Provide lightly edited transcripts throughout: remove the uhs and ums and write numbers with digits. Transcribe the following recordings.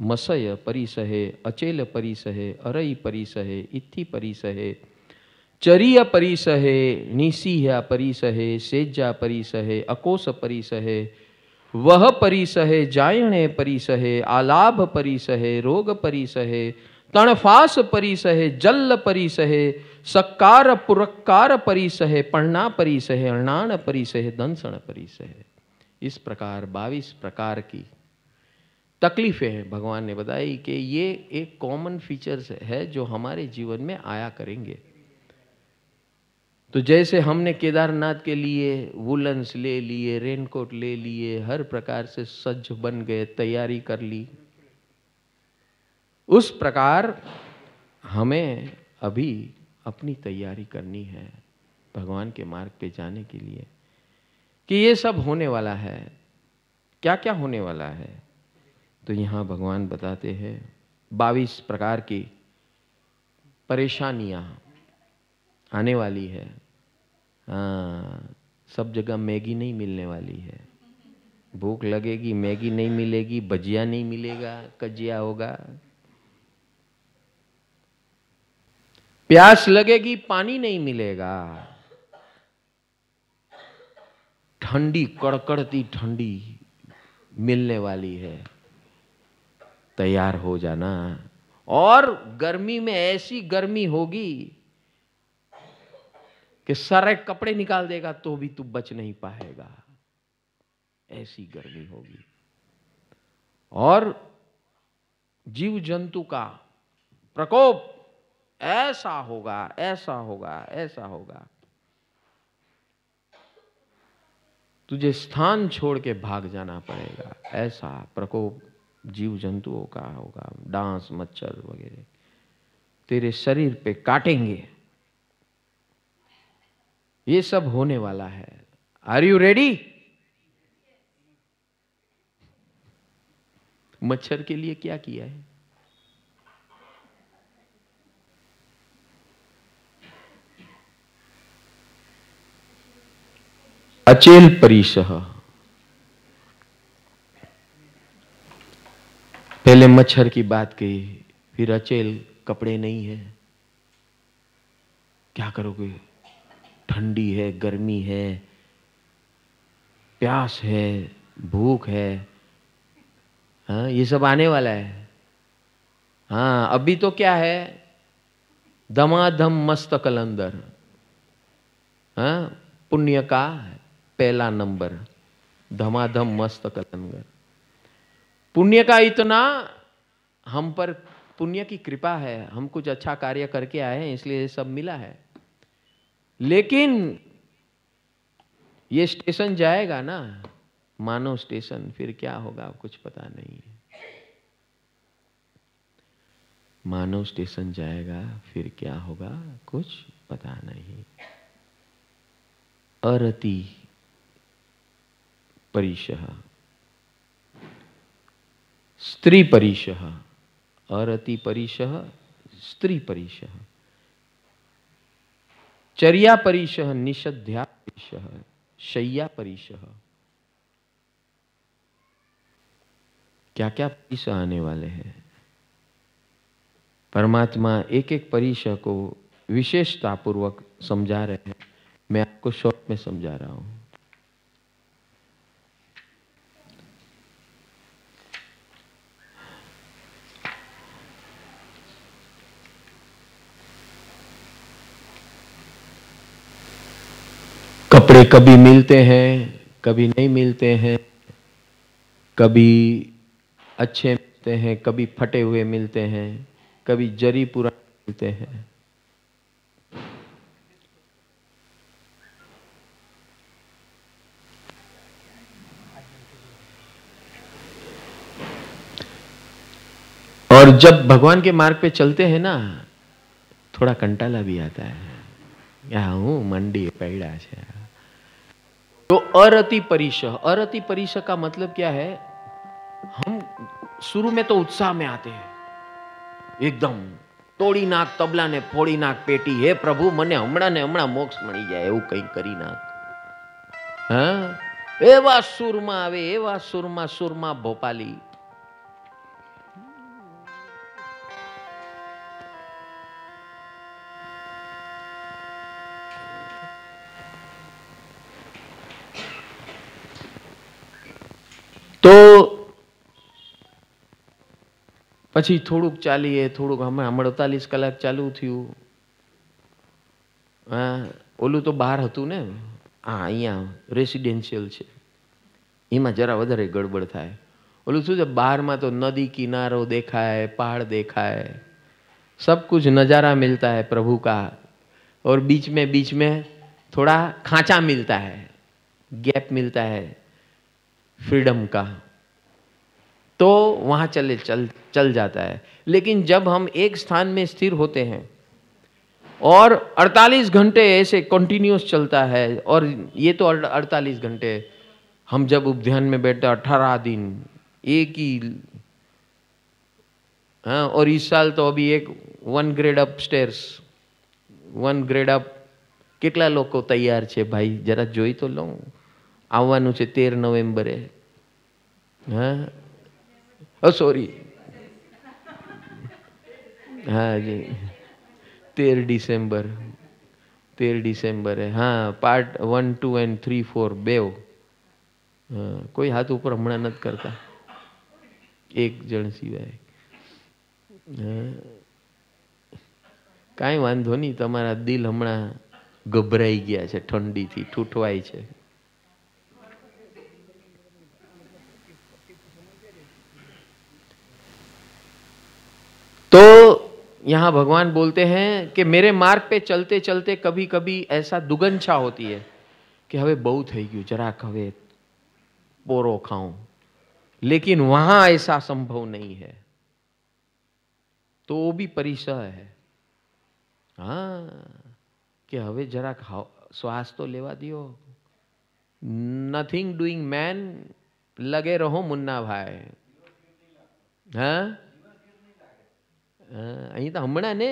मसय परिसहे, अचेल परिसहे, अरई परिसहे, इत्थि परिसहे, चरिय परिसहे, निसीह्या परिसहे, सेज्जा परिसहे, अकोस परिसहे, वह परिसहे, जायणे परिसहे, आलाभ परिसहे, रोग परिसहे, तणफास परिसहे, जल्ल परिसहे, सक्कार पुरक्कार परिसहे, पढ़ना परिसहे, अणान परिसहे, दंसण परिसहे। इस प्रकार 22 प्रकार की तकलीफें हैं भगवान ने बताई कि ये एक कॉमन फीचर्स है जो हमारे जीवन में आया करेंगे। तो जैसे हमने केदारनाथ के लिए वुलन्स ले लिए, रेनकोट ले लिए, हर प्रकार से सज्ज बन गए, तैयारी कर ली, उस प्रकार हमें अभी अपनी तैयारी करनी है भगवान के मार्ग पे जाने के लिए कि ये सब होने वाला है। क्या क्या होने वाला है? तो यहाँ भगवान बताते हैं 22 प्रकार की परेशानियां आने वाली है। हाँ, सब जगह मैगी नहीं मिलने वाली है। भूख लगेगी, मैगी नहीं मिलेगी, भजिया नहीं मिलेगा, कजिया होगा। प्यास लगेगी, पानी नहीं मिलेगा। ठंडी, कड़कड़ती ठंडी मिलने वाली है, तैयार हो जाना। और गर्मी में ऐसी गर्मी होगी कि सारे कपड़े निकाल देगा तो भी तू बच नहीं पाएगा, ऐसी गर्मी होगी। और जीव जंतु का प्रकोप ऐसा होगा, ऐसा होगा, ऐसा होगा, तुझे स्थान छोड़ के भाग जाना पड़ेगा। ऐसा प्रकोप जीव जंतुओं का होगा, डांस, मच्छर वगैरह तेरे शरीर पे काटेंगे। ये सब होने वाला है। Are you ready? मच्छर के लिए क्या किया है? अचेल परिसह, पहले मच्छर की बात कही, फिर अचेल, कपड़े नहीं है, क्या करोगे? ठंडी है, गर्मी है, प्यास है, भूख है। हाँ, ये सब आने वाला है। हाँ, अभी तो क्या है, धमाधम मस्त कलंदर। हाँ, पुण्य का पहला नंबर, धमाधम मस्त कलंदर। पुण्य का इतना हम पर, पुण्य की कृपा है, हम कुछ अच्छा कार्य करके आए हैं इसलिए ये सब मिला है। लेकिन ये स्टेशन जाएगा ना, मानव स्टेशन, फिर क्या होगा कुछ पता नहीं है। मानव स्टेशन जाएगा, फिर क्या होगा कुछ पता नहीं। अरति परिसह, स्त्री परिसह, अरति परिसह, स्त्री परिसह, चर्या परिसह, निषध्या परिसह, शय्या परिसह। क्या क्या परिसह आने वाले हैं? परमात्मा एक एक परिसह को विशेषता पूर्वक समझा रहे हैं। मैं आपको शॉर्ट में समझा रहा हूं। कपड़े कभी मिलते हैं, कभी नहीं मिलते हैं, कभी अच्छे मिलते हैं, कभी फटे हुए मिलते हैं, कभी जरी पुराने मिलते हैं। और जब भगवान के मार्ग पे चलते हैं ना, थोड़ा कंटाला भी आता है। या हूं मंडी पैड़ा है। तो अरति परिसह, अरति परिसह का मतलब क्या है? हम शुरू में तो उत्साह में आते हैं, एकदम तोड़ी नाक तबला ने फोड़ी नाक पेटी, हे प्रभु मने हमणा ने हमणा मोक्ष मળી જાય એવું કંઈ કરી નાખ। હા, એવા સુરમાં આવે, એવા સુરમાં, સુરમાં ભોપાલી, તો પછી થોડુંક ચાલીએ, થોડુંક હમણાં 48 કલાક ચાલુ થયું. હા, ઓલું તો બહાર હતું ને, હા અહીંયા રેસિડેન્શિયલ છે, એમાં જરા વધારે ગડબડ થાય. ઓલું શું છે, બહારમાં તો નદી કિનારો દેખાય, पहाड़ देखाए, सब कुछ नज़ारा मिलता है प्रभु का, और बीच में थोड़ा खांचा मिलता है, गैप मिलता है फ्रीडम का, तो वहाँ चल जाता है. लेकिन जब हम एक स्थान में स्थिर होते हैं और 48 घंटे ऐसे कंटिन्यूस चलता है, और ये तो 48 घंटे, हम जब उपध्यान में बैठते 18 दिन एक ही, हाँ, और इस साल तो अभी एक 1 grade up stairs, 1 grade up કેટલા લોકો તૈયાર છે ભાઈ? જરા જોઈ તો લઉં. આવવાનું છે 13 નવેમ્બરે. હા, ઓ સોરી, હા જી, 13 ડિસેમ્બર, 13 ડિસેમ્બરે. હા, પાર્ટ 1, 2 and 3, 4 બેવ. કોઈ હાથ ઉપર હમણાં નથી કરતા, એક જણ સિવાય. કાંઈ વાંધો નહીં, તમારા દિલ હમણાં ગભરાઈ ગયા છે, ઠંડીથી ઠૂઠવાય છે. तो यहाँ भगवान बोलते हैं कि मेरे मार्ग पे चलते चलते कभी कभी ऐसा दुगंछा होती है कि हवे बहुत થઈ ગયું, જરાક હવે પોરો ખાऊं, लेकिन वहां ऐसा संभव नहीं है, तो वो भी परिसर है. हाँ, कि हवे જરાક श्वास तो लेवा दियो. नथिंग डूइंग मैन, लगे रहो मुन्ना भाई. हाँ, અહીં તો હમણાં ને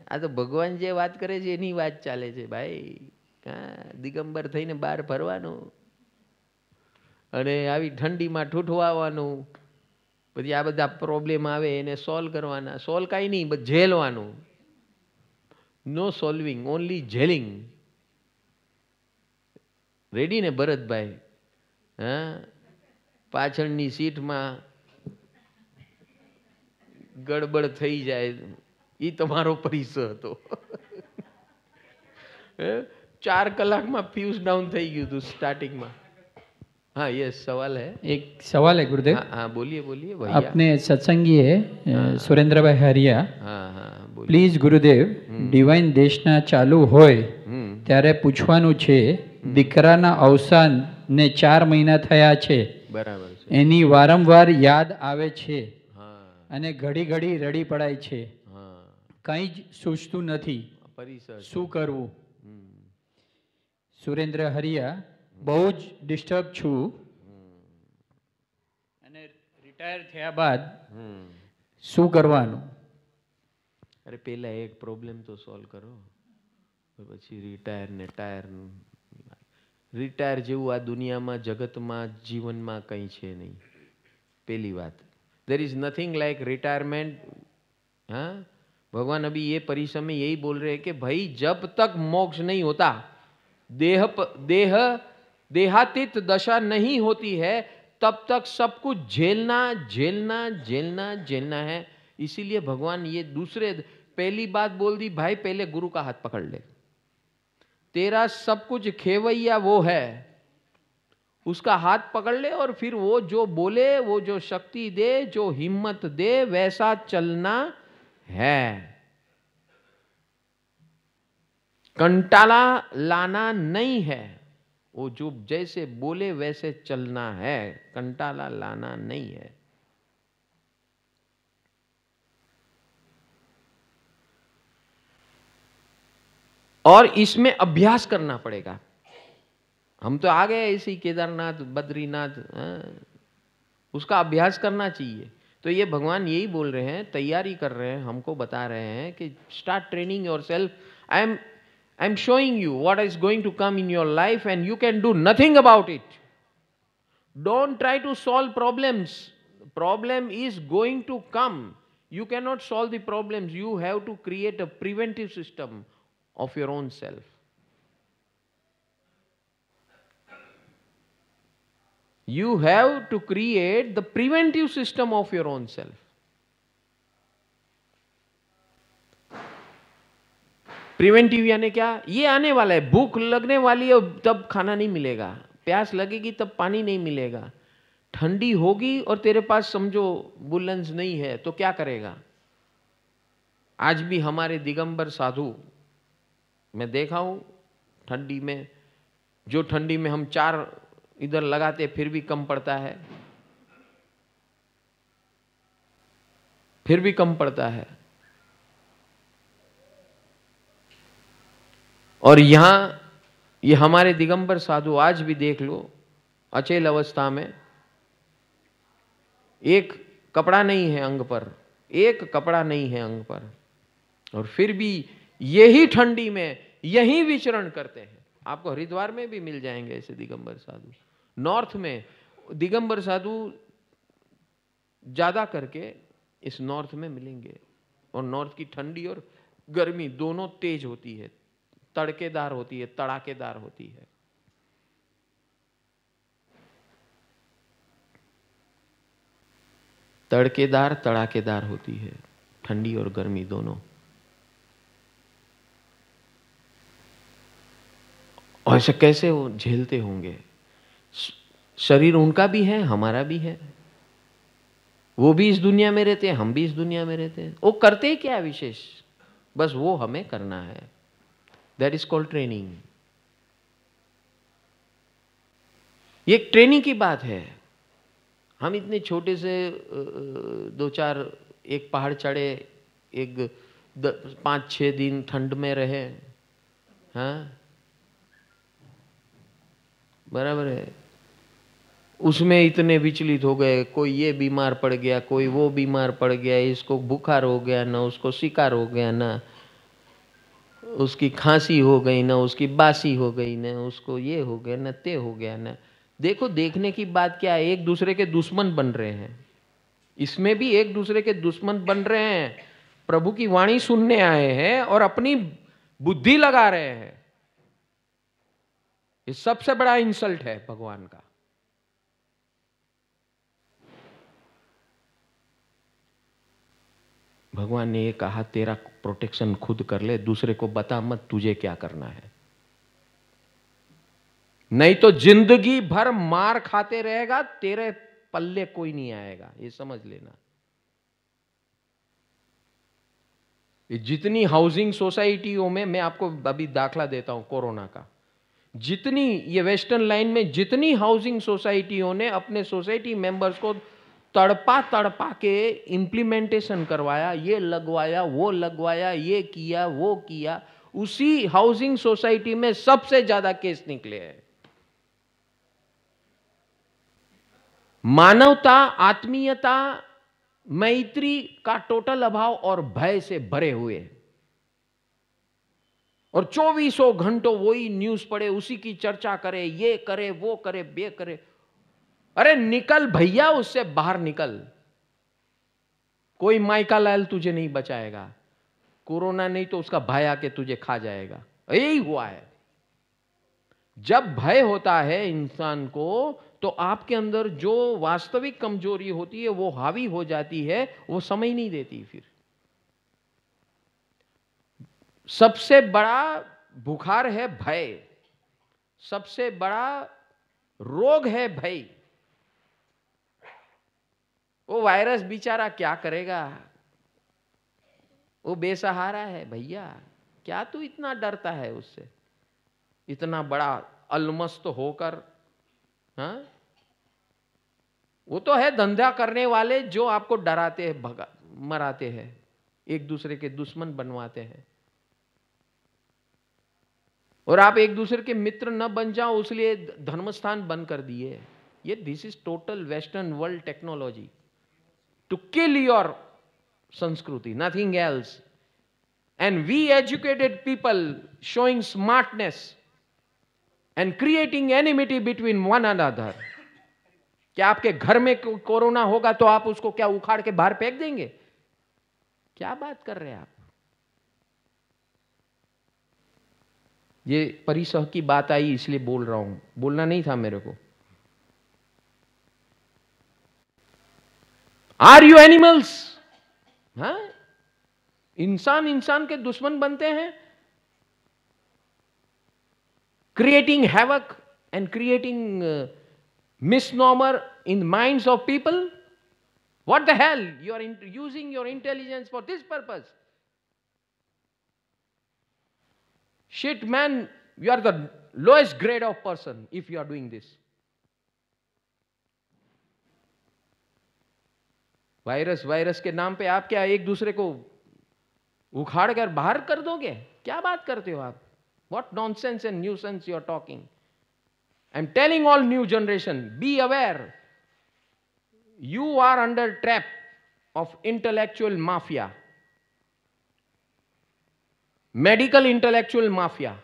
આ તો ભગવાન જે વાત કરે છે એની વાત ચાલે છે ભાઈ. હા, દિગંબર થઈને બહાર ફરવાનું અને આવી ઠંડીમાં ઠૂઠવાવાનું, પછી આ બધા પ્રોબ્લેમ આવે એને સોલ્વ કરવાના. સોલ્વ કાંઈ નહીં, બસ ઝેલવાનું. નો સોલ્વિંગ, ઓનલી ઝેલિંગ. રેડી ને ભરતભાઈ? હા, પાછળની સીટમાં ગડબડ થઈ જાય, એ તમારો પરિસર હતો. 4 કલાકમાં फ्यूज डाउन થઈ ગયું હતું સ્ટાર્ટિંગમાં. हाँ, यस, सवाल है, एक सवाल है गुरुदेव. हाँ हाँ, बोलिए बोलिए भैया. अपने सत्संगी है सुरेंद्र भाई हरिया. हाँ हाँ, बोलिए. પ્લીઝ ગુરુદેવ, ડિવાઇન દેશના ચાલુ હોય ત્યારે પૂછવાનું છે, દીકરાના અવસાનને 4 મહિના થયા છે, બરાબર છે, એની વારંવાર યાદ આવે છે અને ઘડી ઘડી રડી પડાય છે, કંઈ જ સૂચતું નથી, શું કરવું? સુરેન્દ્ર હરિયા, બહુ જ ડિસ્ટર્બ છું અને રિટાયર થયા બાદ શું કરવાનું? અરે પહેલા એક પ્રોબ્લેમ તો સોલ્વ કરો, પછી રિટાયર ને ટાયર. રિટાયર જેવું આ દુનિયામાં, જગતમાં, જીવનમાં કંઈ છે નહીં. પહેલી વાત, there is nothing like retirement. हाँ, भगवान अभी ये परिसर में यही बोल रहे हैं कि भाई जब तक मोक्ष नहीं होता, देहातीत दशा नहीं होती है, तब तक सब कुछ झेलना झेलना झेलना झेलना है. इसीलिए भगवान ये दूसरे, पहली बात बोल दी, भाई पहले गुरु का हाथ पकड़ ले, तेरा सब कुछ खेवैया वो है, उसका हाथ पकड़ ले, और फिर वो जो बोले, वो जो शक्ति दे, जो हिम्मत दे, वैसा चलना है. कंटाला लाना नहीं है, वो जो जैसे बोले वैसे चलना है, कंटाला लाना नहीं है. और इसमें अभ्यास करना पड़ेगा. हम तो आ गए ऐसे ही केदारनाथ, बद्रीनाथ, उसका अभ्यास करना चाहिए. तो ये भगवान यही बोल रहे हैं, तैयारी कर रहे हैं, हमको बता रहे हैं कि start training yourself. I am showing you what is going to come in your life and you can do nothing about it. Don't try to solve problems. Problem is going to come. You can not solve the problems. You have to create a preventive system of your own self. You have to create the preventive system of your own self. Preventive यानी क्या? ये आने वाला है, भूख लगने वाली है तब खाना नहीं मिलेगा, प्यास लगेगी तब पानी नहीं मिलेगा, ठंडी होगी और तेरे पास समझो बुलंस नहीं है तो क्या करेगा? आज भी हमारे दिगंबर साधु मैं देखा हूं, ठंडी में, जो ठंडी में हम 4 इधर लगाते फिर भी कम पड़ता है, फिर भी कम पड़ता है। और यहां ये हमारे दिगंबर साधु आज भी देख लो, अचेल अवस्था में, एक कपड़ा नहीं है अंग पर, एक कपड़ा नहीं है अंग पर, और फिर भी यही ठंडी में यही विचरण करते हैं। आपको हरिद्वार में भी मिल जाएंगे ऐसे दिगंबर साधु, नॉर्थ में दिगंबर साधु ज्यादा करके इस नॉर्थ में मिलेंगे। और नॉर्थ की ठंडी और गर्मी दोनों तेज होती है, तड़केदार होती है, तड़ाकेदार होती है। तड़केदार तड़ाकेदार होती है, ठंडी और गर्मी दोनों। और ऐसे कैसे वो झेलते होंगे? शरीर उनका भी है, हमारा भी है, वो भी इस दुनिया में रहते हैं, हम भी इस दुनिया में रहते हैं। वो करते क्या विशेष? बस वो हमें करना है। That is called training. ये एक ट्रेनिंग की बात है। हम इतने छोटे से 2-4 एक पहाड़ चढ़े, एक 5-6 दिन ठंड में रहे, हाँ बराबर है। उसमें इतने विचलित हो गए, कोई ये बीमार पड़ गया, कोई वो बीमार पड़ गया, इसको बुखार हो गया, ना उसको शिकार हो गया, ना उसकी खांसी हो गई, ना उसकी बासी हो गई, ना उसको ये हो गया, ना ते हो गया, ना। देखो देखने की बात क्या है, एक दूसरे के दुश्मन बन रहे हैं, इसमें भी एक दूसरे के दुश्मन बन रहे हैं। प्रभु की वाणी सुनने आए हैं और अपनी बुद्धि लगा रहे हैं। ये सबसे बड़ा इंसल्ट है भगवान का। भगवान ने ये कहा, तेरा प्रोटेक्शन खुद कर ले, दूसरे को बता मत तुझे क्या करना है, नहीं तो जिंदगी भर मार खाते रहेगा, तेरे पल्ले कोई नहीं आएगा, ये समझ लेना। ये जितनी हाउसिंग सोसाइटियों में, मैं आपको अभी दाखला देता हूं कोरोना का, जितनी ये वेस्टर्न लाइन में जितनी हाउसिंग सोसाइटियों ने अपने सोसाइटी मेंबर्स को तड़पा तड़पा के इंप्लीमेंटेशन करवाया, ये लगवाया वो लगवाया, ये किया वो किया, उसी हाउसिंग सोसाइटी में सबसे ज्यादा केस निकले हैं। मानवता, आत्मीयता, मैत्री का टोटल अभाव और भय से भरे हुए, और 24 घंटों वही न्यूज पढ़े, उसी की चर्चा करे, ये करे वो करे बे करे। अरे निकल भैया, उससे बाहर निकल, कोई माइका लाल तुझे नहीं बचाएगा, कोरोना नहीं तो उसका भय आके तुझे खा जाएगा। यही हुआ है। जब भय होता है इंसान को, तो आपके अंदर जो वास्तविक कमजोरी होती है वो हावी हो जाती है, वो समय नहीं देती। फिर सबसे बड़ा बुखार है भय, सबसे बड़ा रोग है भय। वो वायरस बेचारा क्या करेगा, वो बेसहारा है भैया, क्या तू इतना डरता है उससे, इतना बड़ा अलमस्त होकर? हाँ, वो तो है धंधा करने वाले जो आपको डराते हैं, मराते हैं, एक दूसरे के दुश्मन बनवाते हैं, और आप एक दूसरे के मित्र न बन जाओ इसलिए धर्मस्थान बंद कर दिए। ये this is total western world technology to kill your sanskriti, nothing else. And we educated people showing smartness and creating enmity between one another. क्या आपके घर में कोरोना होगा तो आप उसको क्या उखाड़ के बाहर फेंक देंगे? क्या बात कर रहे हैं आप? ये परिसह की बात आई इसलिए बोल रहा हूं, बोलना नहीं था मेरे को। Are you animals? हाँ, इंसान इंसान के दुश्मन बनते हैं, creating havoc and creating misnomer in the minds of people. What the hell? You are using your intelligence for this purpose. Shit, man, you are the lowest grade of person if you are doing this. Virus के नाम पे आप क्या एक दूसरे को उखाड़ कर बाहर कर दोगे? क्या बात करते हो आप? What nonsense and nuisance you are talking. I'm telling all new generation, be aware. You are under trap of intellectual mafia. Medical intellectual mafia.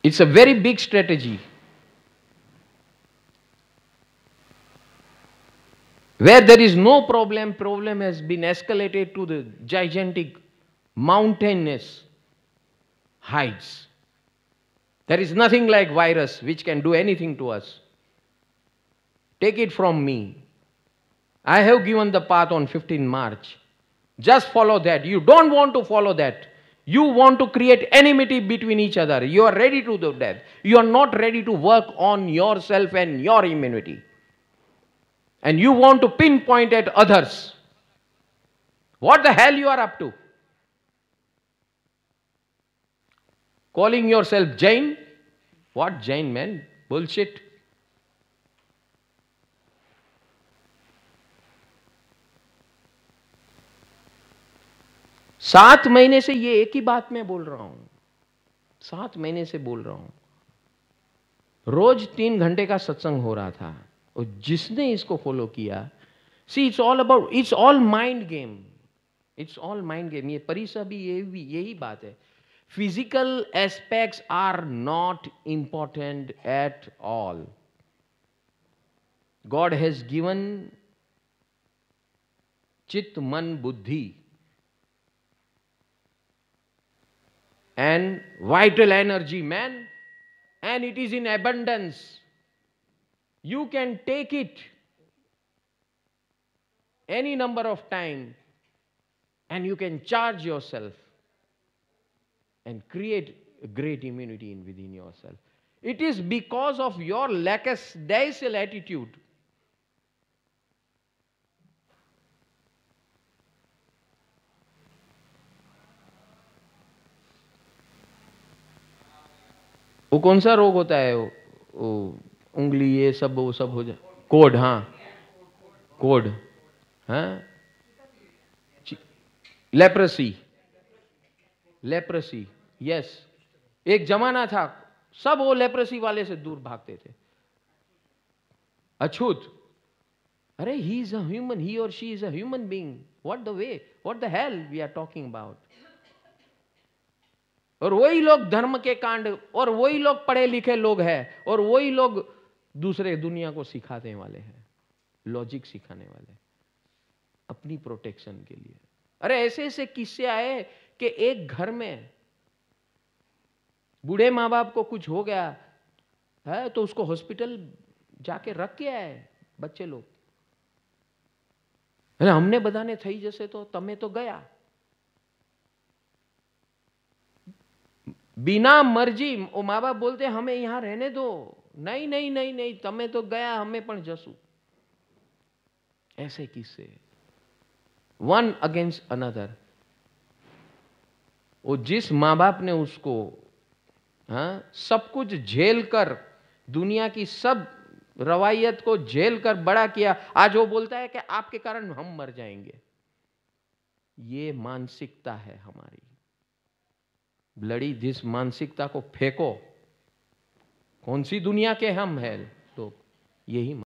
It's a very big strategy. Where there is no problem, problem has been escalated to the gigantic mountainous heights. There is nothing like virus which can do anything to us. Take it from me. I have given the path on 15 March. Just follow that. You don't want to follow that. You want to create enmity between each other. You are ready to do that. You are not ready to work on yourself and your immunity. And you want to pinpoint at others. What the hell you are up to? Calling yourself Jain? What Jain, man? Bullshit. सात महीने से ये एक ही बात मैं बोल रहा हूं. 7 महीने से बोल रहा हूं. रोज 3 घंटे का सत्संग हो रहा था. और जिसने इसको फॉलो किया, see it's all about, it's all mind game. It's all mind game. ये परिसर भी यही बात है. Physical aspects are not important at all. God has given चित्त, मन, बुद्धि and vital energy, man, and it is in abundance. You can take it any number of time and you can charge yourself and create a great immunity within yourself. It is because of your lackadaisical attitude. वो कौन सा रोग होता है? वो उंगली, ये सब वो सब हो जाए. कोड. हाँ, कोड. हाँ, लेप्रेसी. Leprosy, yes. एक जमाना था सब वो लेप्रेसी वाले से दूर भागते थे. अछूत. अरे he is a human, he और she is a human being. What the way, what the hell we are talking about. और वही लोग धर्म के कांड, और वही लोग पढ़े लिखे लोग हैं, और वही लोग दूसरे दुनिया को सिखाने वाले हैं, लॉजिक सिखाने वाले, अपनी प्रोटेक्शन के लिए. अरे ऐसे ऐसे किस्से आए कि एक घर में बूढ़े माँ बाप को कुछ हो गया है तो उसको हॉस्पिटल जाके रख के आए बच्चे लोग. हमने बधाने थई जैसे तो तमे तो गया. बिना मर्जी वो माँ बाप बोलते हमें यहां रहने दो. नहीं नहीं नहीं नहीं, तमे तो गया, हमें पण जसू. ऐसे किस्से, वन अगेंस्ट अनदर. वो जिस माँ बाप ने उसको सब कुछ झेल कर, दुनिया की सब रवायत को झेल कर बड़ा किया, आज वो बोलता है कि आपके कारण हम मर जाएंगे. ये मानसिकता है हमारी. ब्लडी जिस मानसिकता को फेंको. कौन सी दुनिया के हम हैं लोग? यही